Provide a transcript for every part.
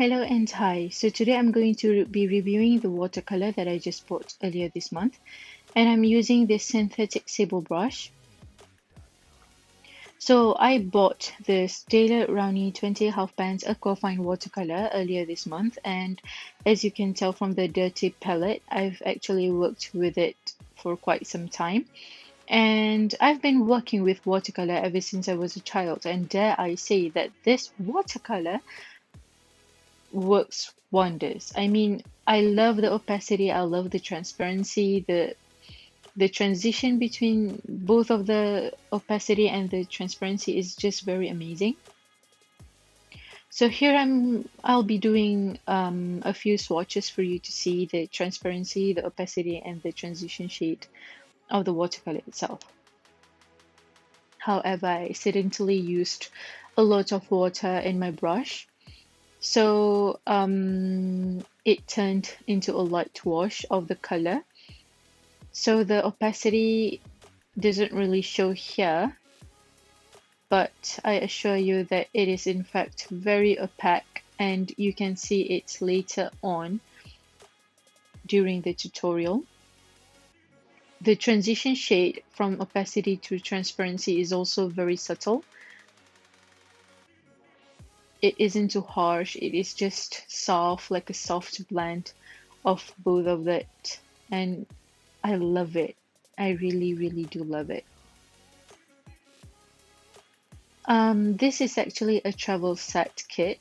Hello and hi. So today I'm going to be reviewing the watercolor that I just bought earlier this month, and I'm using this synthetic sable brush. So I bought this Daler Rowney 20 half pans Aquafine Watercolor earlier this month, and as you can tell from the dirty palette, I've actually worked with it for quite some time. And I've been working with watercolor ever since I was a child, and dare I say that this watercolor works wonders. I mean, I love the opacity, I love the transparency, the transition between both of the opacity and the transparency is just very amazing. So here I'll be doing a few swatches for you to see the transparency, the opacity, and the transition shade of the watercolor itself. However, I accidentally used a lot of water in my brush, so it turned into a light wash of the color. So the opacity doesn't really show here, but I assure you that it is in fact very opaque, and you can see it later on during the tutorial. The transition shade from opacity to transparency is also very subtle. It isn't too harsh, it is just soft, like a soft blend of both of it, and I love it. I really do love it. This is actually a travel set kit,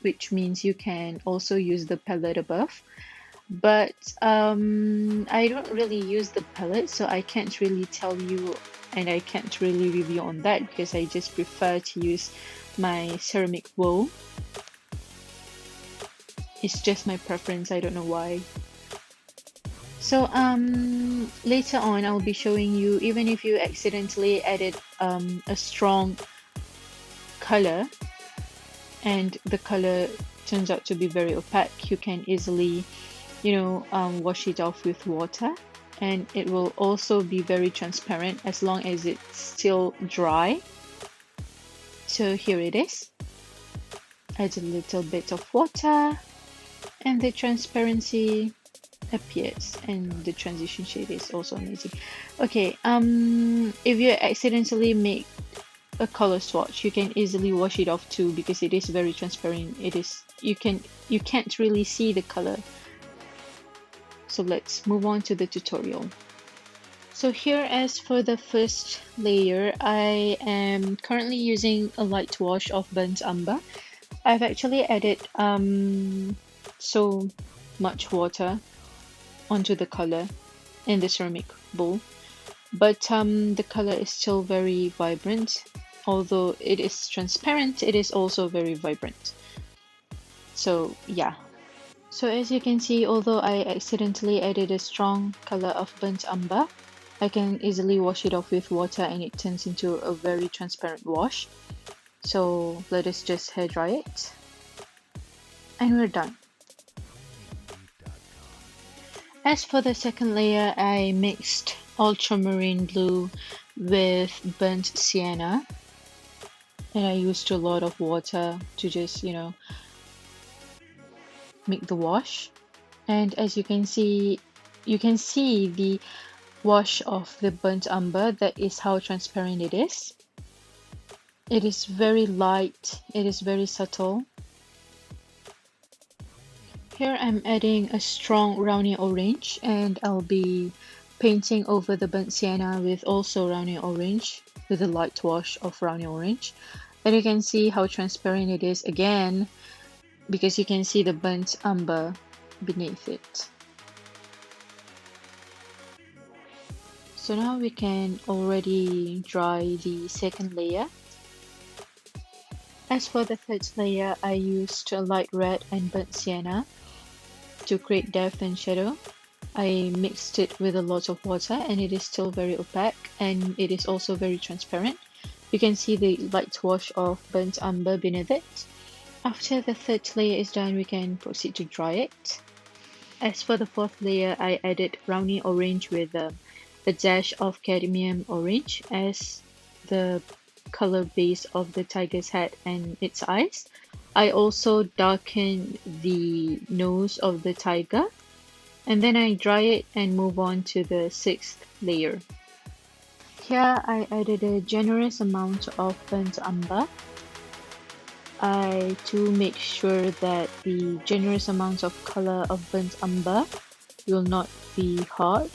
which means you can also use the palette above. But I don't really use the palette, so I can't really tell you, and I can't really review on that because I just prefer to use my ceramic bowl. It's just my preference, I don't know why. So later on I'll be showing you, even if you accidentally added a strong color and the color turns out to be very opaque, you can easily wash it off with water, and it will also be very transparent as long as it's still dry. So here it is. Add a little bit of water and the transparency appears, and the transition shade is also amazing. Okay, if you accidentally make a color swatch, you can easily wash it off too, because it is very transparent. You can't really see the color. So let's move on to the tutorial. So here, as for the first layer, I am currently using a light wash of burnt umber. I've actually added so much water onto the color in the ceramic bowl, but the color is still very vibrant. Although it is transparent, it is also very vibrant. So yeah. So as you can see, although I accidentally added a strong color of burnt umber, I can easily wash it off with water and it turns into a very transparent wash. So let us just hair dry it. And we're done. As for the second layer, I mixed ultramarine blue with burnt sienna. And I used a lot of water to just, make the wash. And as you can see the wash of the burnt umber. That is how transparent it is. It is very light, it is very subtle. Here I'm adding a strong Rowney orange, and I'll be painting over the burnt sienna with also Rowney orange, with a light wash of Rowney orange. And you can see how transparent it is again, because you can see the burnt umber beneath it. So now we can already dry the second layer. As for the third layer, I used a light red and burnt sienna to create depth and shadow. I mixed it with a lot of water, and it is still very opaque, and it is also very transparent. You can see the light wash of burnt umber beneath it. After the third layer is done, we can proceed to dry it. As for the fourth layer, I added Rowney orange with a dash of cadmium orange as the color base of the tiger's head and its eyes. I also darken the nose of the tiger, and then I dry it and move on to the sixth layer. Here I added a generous amount of burnt umber. I to make sure that the generous amount of color of burnt umber will not be hot,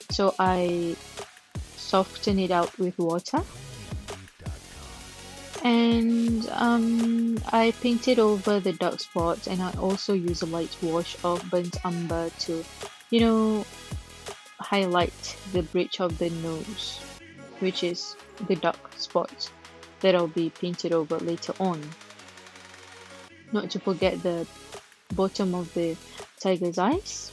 so I soften it out with water. And I painted over the dark spots, and I also use a light wash of burnt umber to, you know, highlight the bridge of the nose, which is the dark spots that I'll be painted over later on. Not to forget the bottom of the tiger's eyes.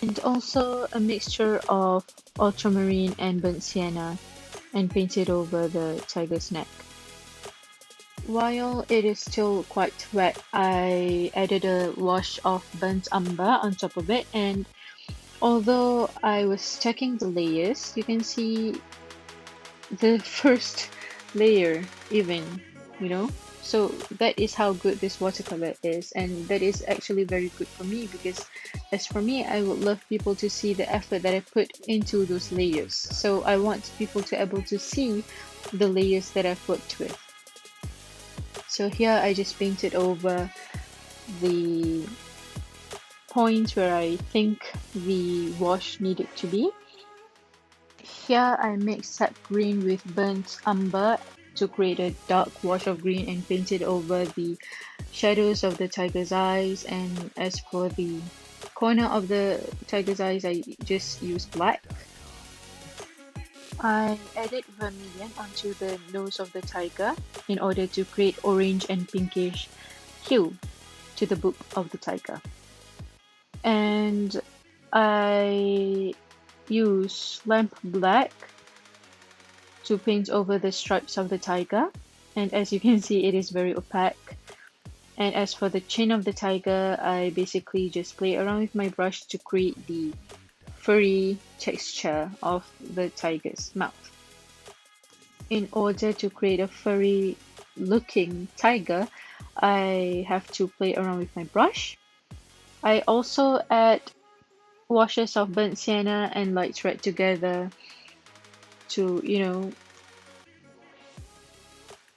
And also a mixture of ultramarine and burnt sienna, and painted over the tiger's neck. While it is still quite wet, I added a wash of burnt umber on top of it, and although I was checking the layers, you can see the first layer even, you know. So that is how good this watercolor is, and that is actually very good for me, because as for me, I would love people to see the effort that I put into those layers. So I want people to be able to see the layers that I've worked with. So here I just painted over the points where I think the wash needed to be. Here I mixed sap green with burnt umber to create a dark wash of green, and painted over the shadows of the tiger's eyes. And as for the corner of the tiger's eyes, I just used black. I added vermilion onto the nose of the tiger in order to create orange and pinkish hue to the book of the tiger. And I use lamp black to paint over the stripes of the tiger, and as you can see, it is very opaque. And as for the chin of the tiger, I basically just play around with my brush to create the furry texture of the tiger's mouth. In order to create a furry looking tiger, I have to play around with my brush. I also add washes of burnt sienna and light red together to,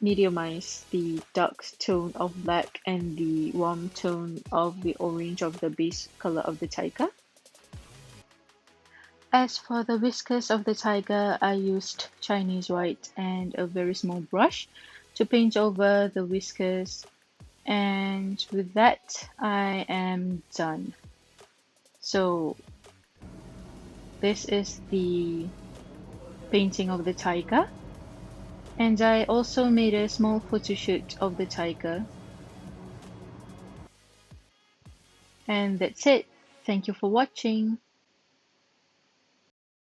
mediumize the dark tone of black and the warm tone of the orange of the base color of the tiger. As for the whiskers of the tiger, I used Chinese white and a very small brush to paint over the whiskers, and with that I am done. So this is the painting of the tiger, and I also made a small photo shoot of the tiger. And that's it. Thank you for watching.